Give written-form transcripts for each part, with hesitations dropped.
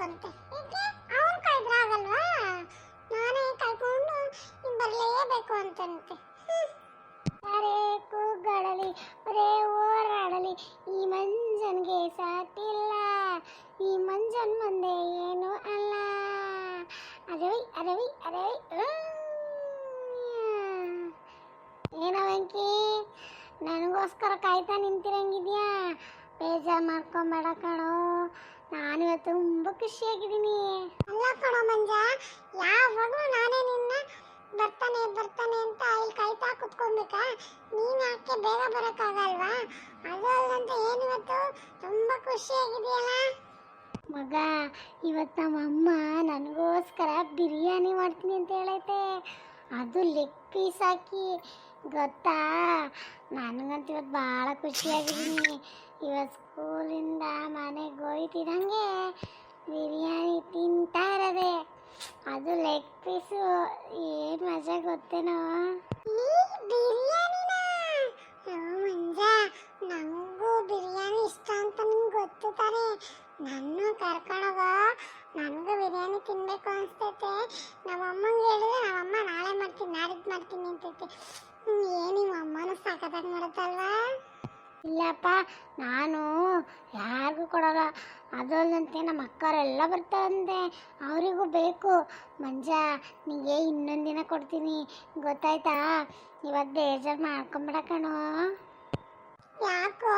ಕಾಯ್ಕೊಂತೆ ಏಕೆ ಅವನು ಕಾಯ್ದ್ರೆ ಆಗಲ್ವಾ? ನಾನೇ ಕಾಯ್ಕೊಂಡು ನೀನು ಬರಲೇಬೇಕು ಅಂತಂತೆ. ಅರೆ ಕೂಗಾಡಲಿ ಅರೆ ಹೋರಾಡಲಿ ಈ ಮಂಜನ್ಗೆ ಸಾಟಿಲ್ಲ, ಈ ಮಂಜನ್ ಮುಂದೆ ಏನು ಅಲ್ಲ. ಅರವಿ ಅರವಿ ಅರವಿ ಏನೋ ವೆಂಕಿ, ನನಗೋಸ್ಕರ ಕಾಯ್ತಾ ನಿಂತಿರಂಗಿದ್ಯಾ? ಬೇಜಾರು ಮಾಡ್ಕೊಂಬೇಡ ಕಣೋ, ನಾನಿವತ್ತು ತುಂಬ ಖುಷಿಯಾಗಿದ್ದೀನಿ. ಅಲ್ಲ ಕಣೋ ಮಂಜ, ಯಾವಾಗಲೂ ನಾನೇ ನಿನ್ನ ಬರ್ತಾನೆ ಬರ್ತಾನೆ ಅಂತ ಇಲ್ಲಿ ಕಾಯ್ತಾ ಕುತ್ಕೊಬೇಕಾ? ನೀನು ಯಾಕೆ ಬೇಗ ಬರೋಕ್ಕಾಗಲ್ವಾ? ಅದು ಅಲ್ಲಂತ ಏನಿವತ್ತು ತುಂಬ ಖುಷಿಯಾಗಿದೆಯಲ್ಲ ಮಗ. ಇವತ್ತು ನಮ್ಮಮ್ಮ ನನಗೋಸ್ಕರ ಬಿರಿಯಾನಿ ಮಾಡ್ತೀನಿ ಅಂತ ಹೇಳೈತೆ, ಅದು ಲೆಗ್ ಪೀಸ್ ಹಾಕಿ. ಗೊತ್ತಾ, ನನಗಂತೂ ಇವತ್ತು ಭಾಳ ಖುಷಿಯಾಗಿದ್ದೀನಿ. ಇವತ್ತು ಸ್ಕೂಲಿಂದ ಮನೆಗೆ ಹೋಯ್ತಿದಂಗೆ ಬಿರಿಯಾನಿ ತಿಂತಾ ಇರೋದೆ, ಅದು ಲೆಗ್ ಪೀಸು. ಏನು ಮಜಾ ಗೊತ್ತೇನೋ? ಬಿರಿಯಾನಿನ ಮಂಜ, ನನಗೂ ಬಿರಿಯಾನಿ ಇಷ್ಟ ಅಂತ ನಿಂಗೆ ಗೊತ್ತು ತಾನೆ. ನನ್ನ ಕರ್ಕೊಂಡೋಗ, ನನಗೂ ಬಿರಿಯಾನಿ ತಿನ್ನಬೇಕು ಅನಿಸ್ತೈತೆ. ನಮ್ಮಮ್ಮಂಗೆ ಹೇಳಿದ್ರೆ ನಮ್ಮಮ್ಮ ನಾಳೆ ಮಾಡ್ತೀನಿ ನಾಡಿದ್ದು ಮಾಡ್ತೀನಿ ಅಂತೈತೆ. ಏನು ನಿಮ್ಮ ಅಮ್ಮನೂ ಸಾಕತ್ತಾಗಿ ಮಾಡುತ್ತಲ್ವಾ? ಇಲ್ಲಪ್ಪ, ನಾನು ಯಾರಿಗೂ ಕೊಡೋಲ್ಲ. ಅದಲ್ಲಂತೆ ನಮ್ಮ ಅಕ್ಕರೆಲ್ಲ ಬರ್ತಾರಂತೆ, ಅವರಿಗೂ ಬೇಕು. ಮಂಜ, ನಿಮಗೆ ಇನ್ನೊಂದು ದಿನ ಕೊಡ್ತೀನಿ, ಗೊತ್ತಾಯ್ತಾ? ಇವತ್ತು ಬೇಜಾರು ಮಾಡ್ಕೊಂಬಿಡ ಕಣೋ. ಯಾಕೋ,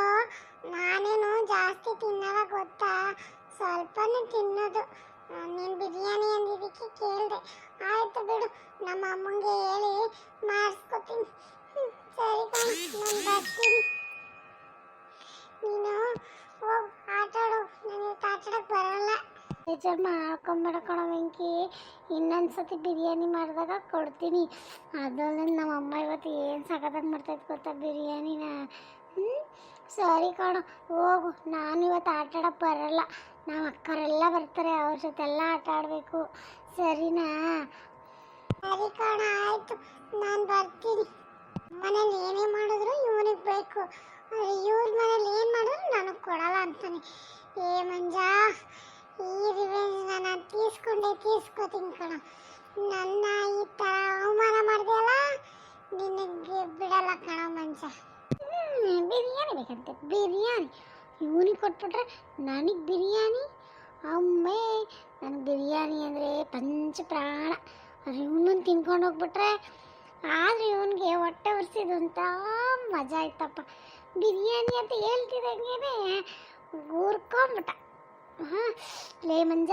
ನಾನೇನು ಜಾಸ್ತಿ ತಿನ್ನಲ್ಲ ಗೊತ್ತಾ, ಸ್ವಲ್ಪನೇ ತಿನ್ನೋದು. ನೀನು ಬಿರಿಯಾನಿ ಅಂದಿದ್ದಕ್ಕೆ ಕೇಳಿದೆ. ಆಯಿತು ಬಿಡು, ನಮ್ಮ ಅಮ್ಮಂಗೆ ಹೇಳಿ ಮಾಡಿಸ್ಕೊತೀನಿ. ಸರಿ ಕಣ, ನಾನು ಬರ್ತೀನಿ. ನೀನು ಹೋಗಿ ಆಟಾಡು, ನನಗೆ ಆಟಾಡಕ್ಕೆ ಬರಲ್ಲ. ಬೇಜಾರು ಮಾಡ್ಕೊಂಬೇಡ ಕಣ ವೆಂಕಿ, ಇನ್ನೊಂದ್ಸತಿ ಬಿರಿಯಾನಿ ಮಾಡಿದಾಗ ಕೊಡ್ತೀನಿ. ಅದಲ್ಲ ನಮ್ಮಮ್ಮ ಇವತ್ತು ಏನು ಸಖತ್ತಾಗಿ ಮಾಡ್ತಾಯಿತ್ತು ಗೊತ್ತಾ ಬಿರಿಯಾನಿನ. ಸರಿ ಕಣ, ಹೋಗು. ನಾನು ಇವತ್ತು ಆಟಾಡಕ್ಕೆ ಬರಲ್ಲ, ನಮ್ಮ ಅಕ್ಕರೆಲ್ಲ ಬರ್ತಾರೆ, ಅವ್ರ ಜೊತೆಲ್ಲ ಆಟ ಆಡಬೇಕು. ಸರಿನಾ? ಸರಿ ಕಣ, ಆಯಿತು, ನಾನು ಬರ್ತೀನಿ. ಮನೇಲಿ ಏನೇ ಮಾಡಿದ್ರು ಇವನಿಗೆ ಬೇಕು, ಇವ್ರ ಮನೇಲಿ ಏನು ಮಾಡಿದ್ರು ನನಗೆ ಕೊಡಲ್ಲ ಅಂತಾನೆ. ಏ ಮಂಜ, ಈ ರಿವೆಂಜ್ ನಾನು ತೀರ್ಸ್ಕೋತೀನಿ ಕಣ. ನನ್ನ ಈ ಥರ ಅವಮಾನ ಮಾಡಿದೆಯಲ್ಲ, ನಿನಗೆ ಬಿಡಲ್ಲ ಕಣ ಮಂಜ. ಬಿರಿಯಾನಿ ಬೇಕಂತೆ, ಬಿರಿಯಾನಿ ಇವನಿಗೆ ಕೊಟ್ಬಿಟ್ರೆ ನನಗೆ ಬಿರಿಯಾನಿ. ಅಮ್ಮೇ, ನನಗೆ ಬಿರಿಯಾನಿ ಅಂದರೆ ಪಂಚ ಪ್ರಾಣ. ಅದು ಇವನನ್ನು ತಿನ್ಕೊಂಡು ಹೋಗ್ಬಿಟ್ರೆ, ಆದರೆ ಇವನಿಗೆ ಹೊಟ್ಟೆ ಉರಿಸಿದ್ದು ಅಂತ ಮಜಾ ಆಯ್ತಪ್ಪ. ಬಿರಿಯಾನಿ ಅಂತ ಹೇಳ್ತಿದ್ದಂಗೆ ಊರ್ಕೊಂಬಿಟ್ಟ. ಲೇ ಮಂಜ,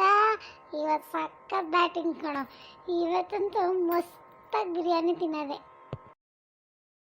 ಇವತ್ತು ಸಖತ್ ಬ್ಯಾಟಿಂಗ್ ಕಣೋ. ಇವತ್ತಂತೂ ಮಸ್ತಾಗಿ ಬಿರಿಯಾನಿ ತಿನ್ನೋದೆ.